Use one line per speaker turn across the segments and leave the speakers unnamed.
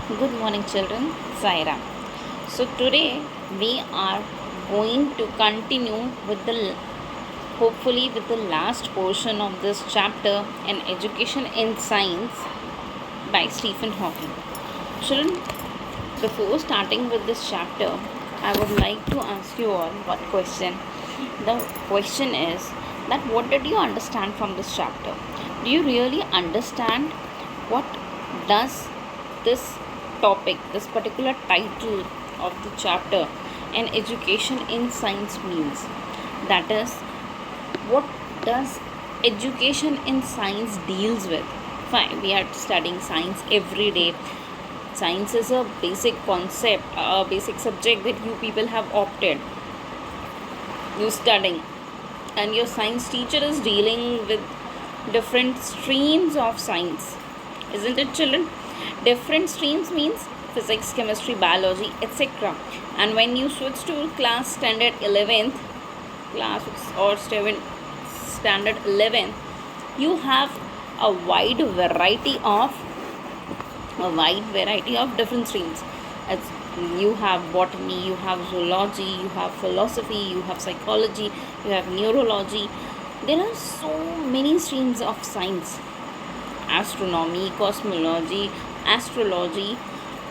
Good morning, children. Zaira. So today we are going to continue with hopefully with the last portion of this chapter in Education in Science by Stephen Hawking. Children, before starting with this chapter, I would like to ask you all one question. The question is that what did you understand from this chapter? Do you really understand what does this topic, this particular title of the chapter, and education in science means? That is, what does education in science deals with? Fine, we are studying science every day. Science is a basic concept, a basic subject that you people have opted. You studying, and your science teacher is dealing with different streams of science, isn't it, children? Different streams means physics, chemistry, biology, etc. And when you switch to class standard 11th class or standard 11th, you have a wide variety of different streams. As you have botany, you have zoology, you have philosophy, you have psychology, you have neurology. There are so many streams of science: astronomy, cosmology, astrology,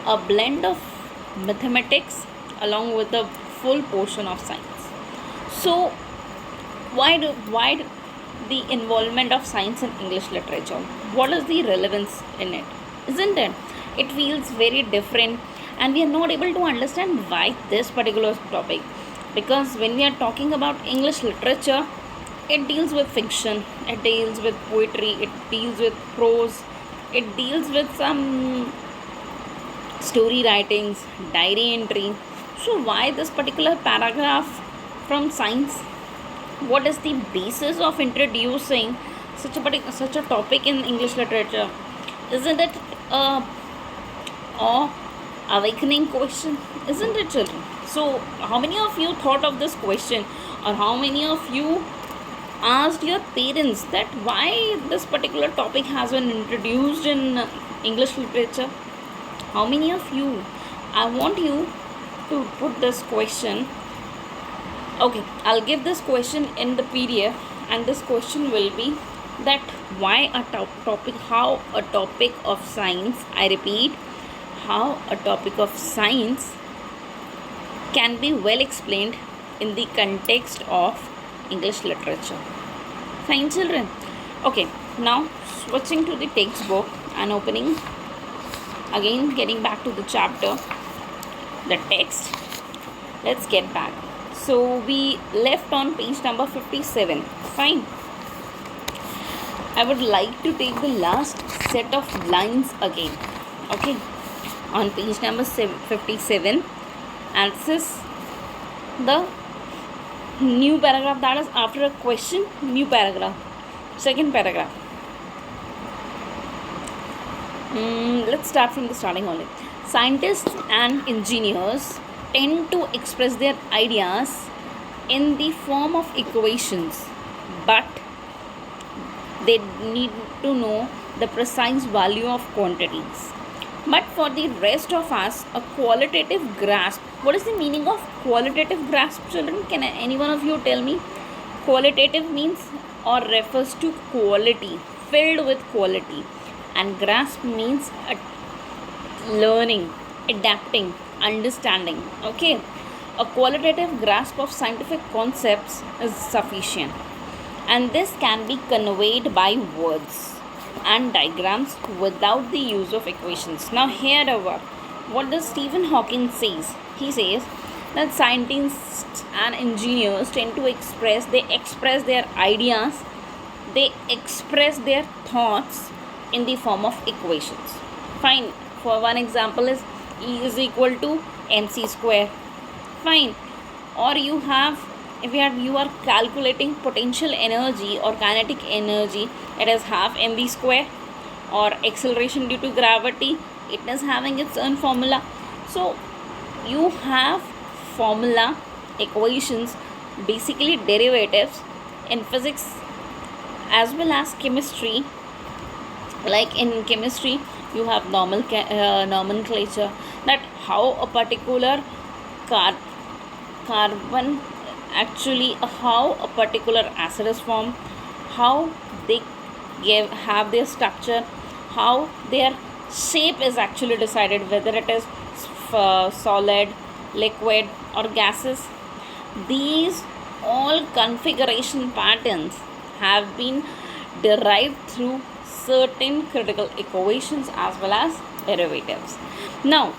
a blend of mathematics along with a full portion of science. So why the involvement of science in English literature? What is the relevance in it? Isn't it? It feels very different, and we are not able to understand why this particular topic. Because when we are talking about English literature, it deals with fiction, it deals with poetry, it deals with prose, it deals with some story writings, diary entry. So why this particular paragraph from science? What is the basis of introducing such a topic in English literature? Isn't it a awakening question? Isn't it, children? So how many of you thought of this question, or how many of you asked your parents that why this particular topic has been introduced in English literature? How many of you? I want you to put this question. Okay, I'll give this question in the PDF, and this question will be that why a topic, how a topic of science, I repeat, how a topic of science can be well explained in the context of English literature. Fine, children. Okay, now switching to the textbook and opening again, getting back to the chapter, the text. Let's get back. So we left on page number 57. Fine. I would like to take the last set of lines again. Okay. On page number 57, and this is the new paragraph, that is after a question, new paragraph, second paragraph. Let's start from the starting only. Scientists and engineers tend to express their ideas in the form of equations, but they need to know the precise value of quantities. But for the rest of us, a qualitative grasp. What is the meaning of qualitative grasp, children? Can any one of you tell me? Qualitative means or refers to quality, filled with quality, and grasp means learning, adapting, understanding. Okay, a qualitative grasp of scientific concepts is sufficient, and this can be conveyed by words and diagrams without the use of equations. Now here what does Stephen Hawking says? He says that scientists and engineers tend to express their ideas, they express their thoughts in the form of equations. Fine. For one example is E is equal to mc square. Fine. Or you have, if you are calculating potential energy or kinetic energy, it is half mv square. Or acceleration due to gravity, it is having its own formula. So you have formula, equations, basically derivatives in physics as well as chemistry. Like in chemistry, you have nomenclature, that how a particular car- carbon actually, how a particular acid is formed, how they have their structure, how their shape is actually decided, whether it is solid, liquid, or gases. These all configuration patterns have been derived through certain critical equations as well as derivatives. Now,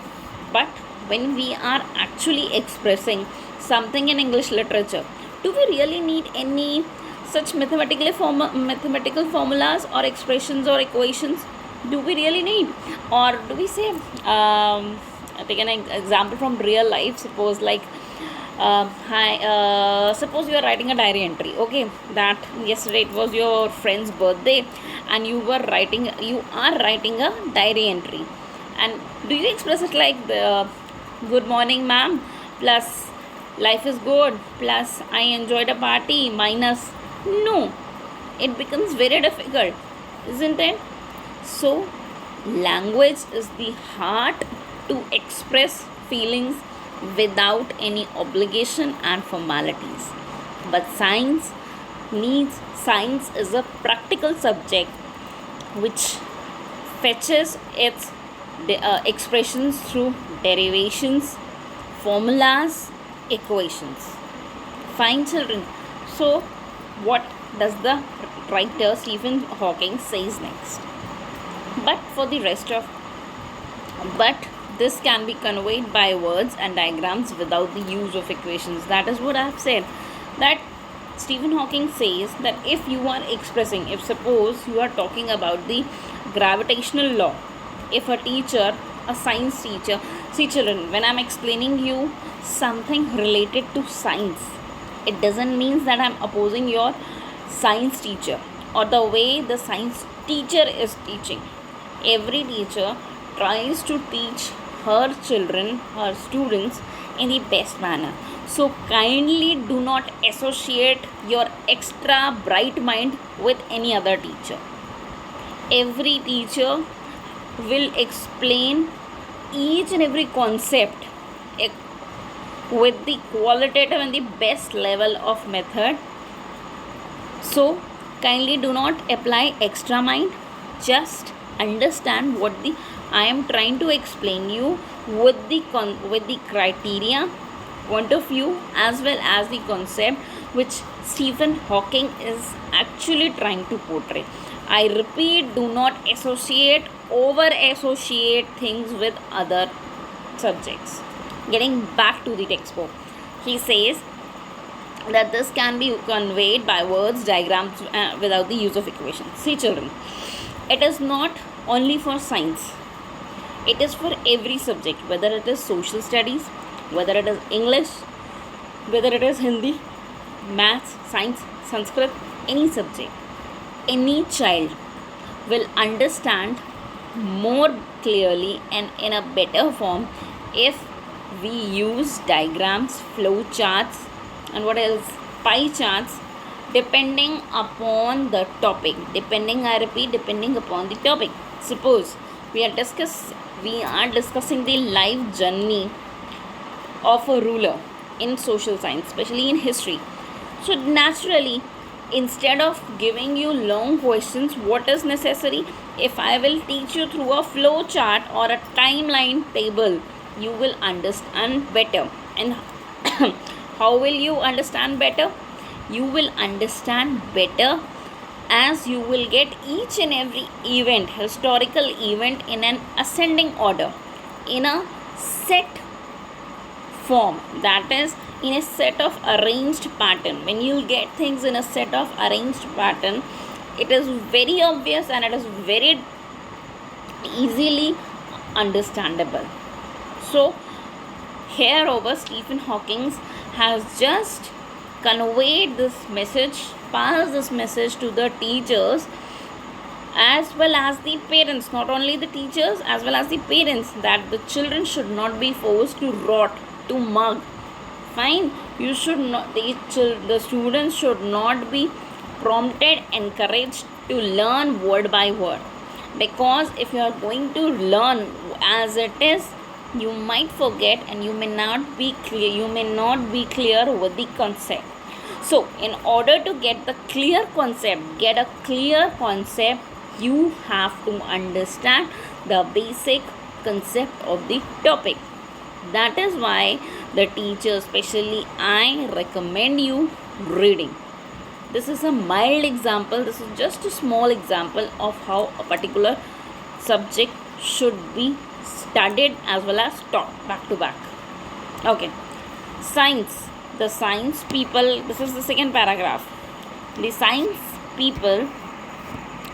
but when we are actually expressing something in English literature, do we really need any such mathematical formulas or expressions or equations? Do we really need, or do we say, take an example from real life, suppose like, hi, suppose you are writing a diary entry, okay, that yesterday it was your friend's birthday, and you are writing a diary entry, and do you express it like the good morning ma'am, plus life is good, plus I enjoyed a party, minus? No, it becomes very difficult, isn't it? So language is the heart to express feelings without any obligation and formalities. But science is a practical subject which fetches its expressions through derivations, formulas, equations. Fine, children. So, what does the writer Stephen Hawking says next? But for the rest of, but this can be conveyed by words and diagrams without the use of equations. That is what I have said. That Stephen Hawking says that if you are expressing, if suppose you are talking about the gravitational law, if a teacher, a science teacher, see children, when I'm explaining you something related to science, it doesn't mean that I'm opposing your science teacher or the way the science teacher is teaching. Every teacher tries to teach her children, her students, in the best manner. So kindly do not associate your extra bright mind with any other teacher. Every teacher will explain each and every concept with the qualitative and the best level of method. So kindly do not apply extra mind. Just understand what the I am trying to explain you with the criteria, point of view, as well as the concept which Stephen Hawking is actually trying to portray. I repeat, do not over associate things with other subjects. Getting back to the textbook, he says that this can be conveyed by words, diagrams, without the use of equations. See children, it is not only for science, it is for every subject, whether it is social studies, whether it is English, whether it is Hindi, maths, science, Sanskrit, any subject. Any child will understand more clearly and in a better form if we use diagrams, flow charts, and what else, pie charts, depending upon the topic. Depending upon the topic. Suppose we are discussing the life journey of a ruler in social science, especially in history. So naturally, instead of giving you long questions, what is necessary? If I will teach you through a flow chart or a timeline table, you will understand better. And how will you understand better? You will understand better as you will get each and every event, historical event, in an ascending order, in a set form, that is in a set of arranged pattern. When you get things in a set of arranged pattern, it is very obvious and it is very easily understandable. So here over Stephen Hawking has just conveyed this message, passed this message to the teachers as well as the parents, not only the teachers as well as the parents, that the children should not be forced to rot, to mug. Fine, you should not, the students should not be prompted, encouraged to learn word by word. because if you are going to learn as it is, you might forget and you may not be clear with the concept. So in order to get the clear concept, you have to understand the basic concept of the topic. That is why the teacher, especially I, recommend you reading. This is a mild example, this is just a small example of how a particular subject should be studied as well as taught back to back. Okay, science. The science people, this is the second paragraph. The science people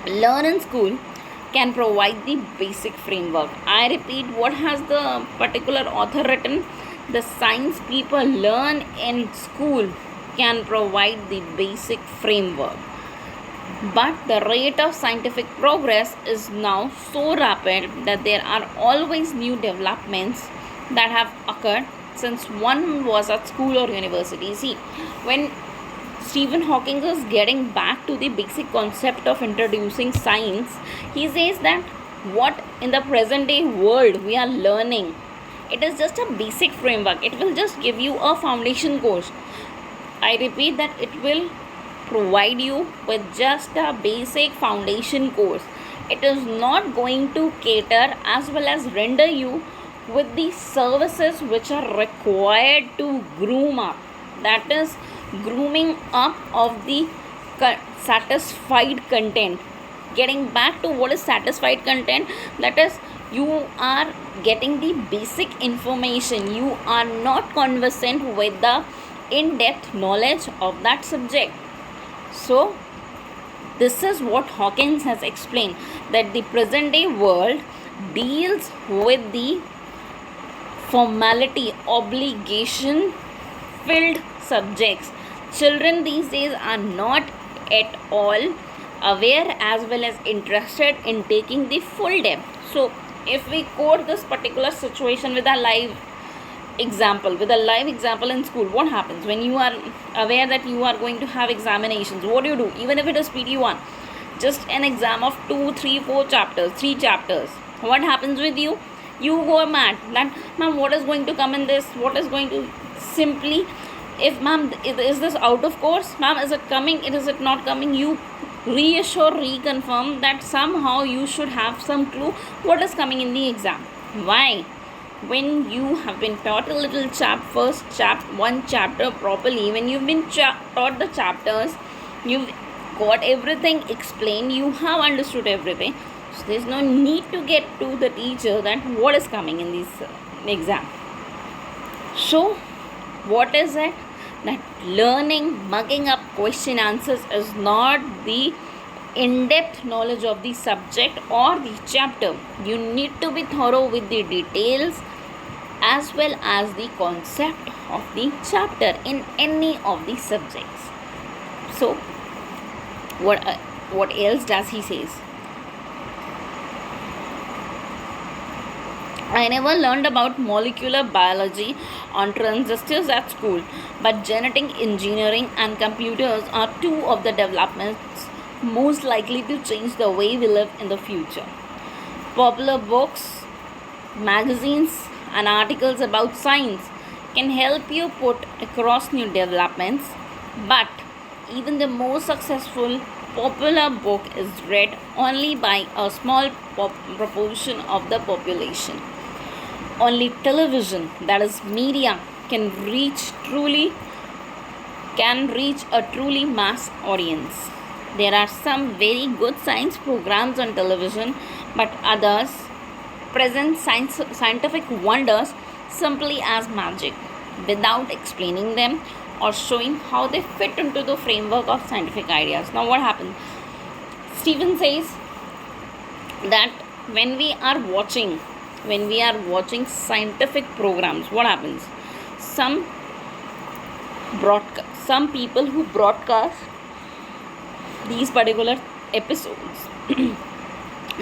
learn in school can provide the basic framework. I repeat, what has the particular author written? The science people learn in school can provide the basic framework. But the rate of scientific progress is now so rapid that there are always new developments that have occurred since one was at school or university. See, when Stephen Hawking is getting back to the basic concept of introducing science, he says that what in the present day world we are learning, it is just a basic framework. It will just give you a foundation course. I repeat that it will provide you with just a basic foundation course. It is not going to cater as well as render you with the services which are required to groom up. That is grooming up of the satisfied content. Getting back to what is satisfied content, that is you are getting the basic information, you are not conversant with the in-depth knowledge of that subject. So this is what Hawkins has explained, that the present day world deals with the formality, obligation filled subjects. Children these days are not at all aware as well as interested in taking the full depth. So if we quote this particular situation with a live example in school, what happens when you are aware that you are going to have examinations? What do? Even if it is PT1, just an exam of 2 3 4 chapters, 3 chapters, what happens with you? You go mad that, ma'am, what is going to come in this, what is going to, simply, if ma'am, is this out of course, ma'am, is it coming, is it not coming, you reassure, reconfirm that somehow you should have some clue what is coming in the exam. Why? When you have been taught a little one chapter properly, when you've been taught the chapters, you've got everything explained, you have understood everything, so there's no need to get to the teacher that what is coming in this exam. So what is it? That learning, mugging up question answers is not the in-depth knowledge of the subject or the chapter. You need to be thorough with the details as well as the concept of the chapter in any of the subjects. So what else does he says? I never learned about molecular biology on transistors at school, but genetic engineering and computers are two of the developments most likely to change the way we live in the future. Popular books, magazines, and articles about science can help you put across new developments, but even the most successful popular book is read only by a small proportion of the population. Only television, that is media, can reach a truly mass audience. There are some very good science programs on television, but others present scientific wonders simply as magic, without explaining them or showing how they fit into the framework of scientific ideas. Now what happens? Stephen says that when we are watching scientific programs, what happens? Some people who broadcast these particular episodes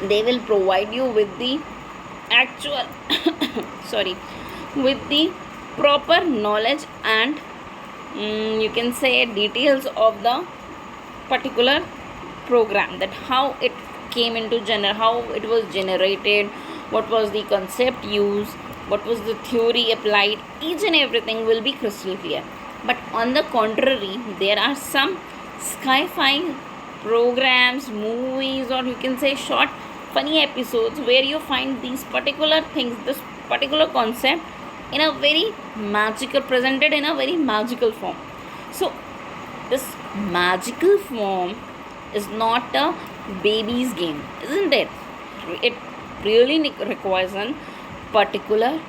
they will provide you with the actual with the proper knowledge and you can say details of the particular program, that how it came into how it was generated, what was the concept used, what was the theory applied, each and everything will be crystal clear. But on the contrary, there are some sci-fi programs, movies, or you can say short funny episodes where you find these particular things, this particular concept in a very magical, presented in a very magical form. So this magical form is not a baby's game, isn't it? It really requires a particular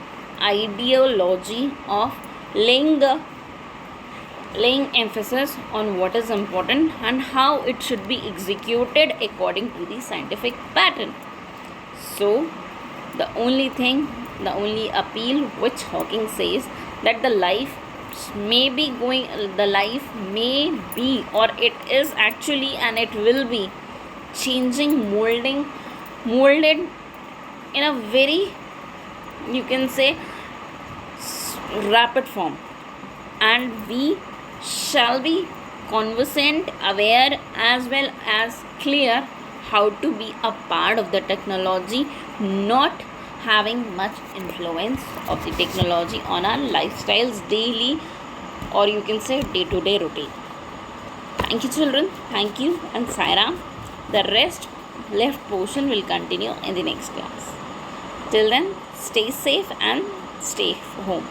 ideology of laying emphasis on what is important and how it should be executed according to the scientific pattern. So the only appeal which Hawking says, that the life may be, or it is actually, and it will be changing, molded in a very, you can say, rapid form, and we shall be conversant, aware, as well as clear how to be a part of the technology, not having much influence of the technology on our lifestyles daily, or you can say day-to-day routine. Thank you, children. Thank you, and Sairam. The rest left portion will continue in the next class. Till then, stay safe and stay home.